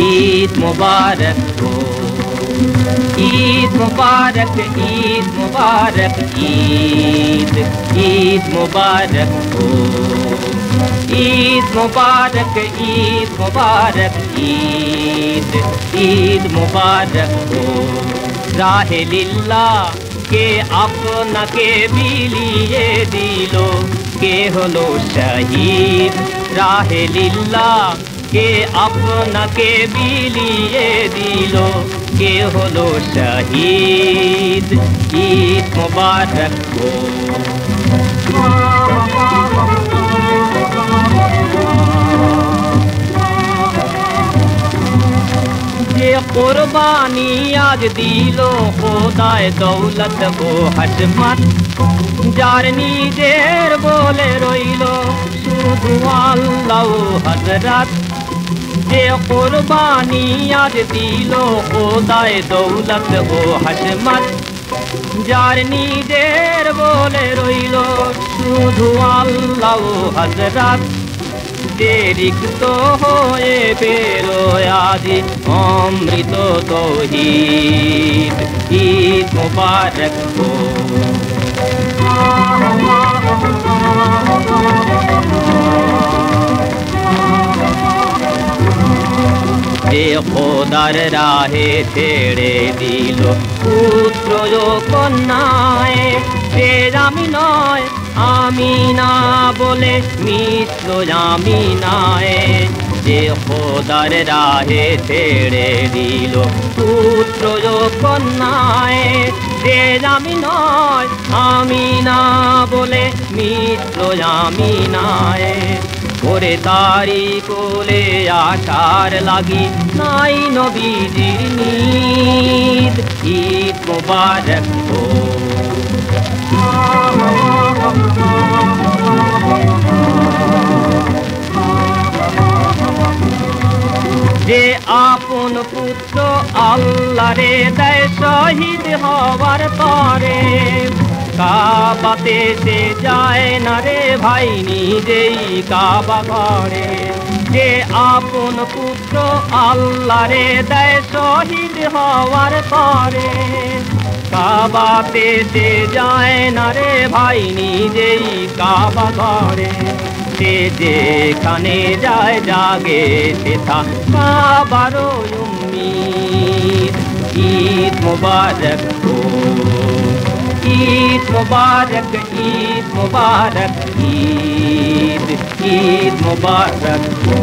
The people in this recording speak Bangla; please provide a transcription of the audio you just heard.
ईद मुबारक हो, ईद मुबारक, ईद मुबारक, ईद ईद मुबारक हो, ईद मुबारक, ईद मुबारक, ईद ईद मुबारक हो। राहे लिल्लाह के আপনাকে বিলিয়ে দিল, কে হলো শহীদ। রাহে লিল্লাহ কে আপনাকে বিলিয়ে দিল, কে হলো শহীদ। ঈদ মুবারক হো। যে কুরবানি আজ দিল খোদায় দৌলত ও হশমত, যার নিজের বলে রইল শুধু আল্লাহ হযরত। যে কুরবানি আজ দিল খোদায় দৌলত ও হশমত, যার নিজের বলে রইল শুধু আল্লাহ হযরত। যে রিক্ত হয়ে বেরোয় আজি অমৃত তৌহিদ। ঈদ মুবারক হো। যে খোদার রাহে ছেড়ে দিল পুত্র ও কন্যায়, সে আমি নয় আমিনা বলে মিত্র আমিনায়। যে খোদার রাহে ছেড়ে দিল পুত্র ও কন্যায়, সে আমি নয় আমিনা বলে মিত্র আমিনায়। ওরে তারি কোলে আশার লাগি নাই নবীজির নিদ। ঈদ মুবারক হো। যে আপন পুত্র আল্লাহরে দেয় শহীদ হওয়ার পরে, কাবাতে সে যায় না রে ভাই নিজেই কাবা ঘরে। যে আপন পুত্র আল্লাহরে দেয় শহীদ হওয়ার পরে, কাবাতে সে যায় না রে ভাই নিজেই কাবা ঘরে। সে যেখানে যায় জাগে সেথা কাবারও উম্মিদ। ঈদ মুবারক হো, ঈদ মুবারক, ঈদ মুবারক, ঈদ ঈদ মুবারক हो।